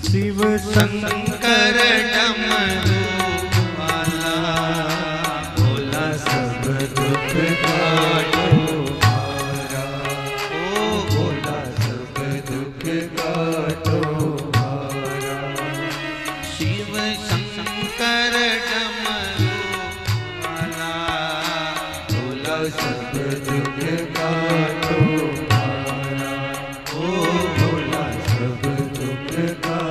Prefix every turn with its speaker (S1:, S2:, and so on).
S1: शिव शंकर डमरू वाला, भोला सब दुख काटो हारा। ओ भोला सब दुख काटो हारा। शिव शंकर डमरू वाला, भोला सब दुख काटो हारा। ओ भोला सब दुख काटो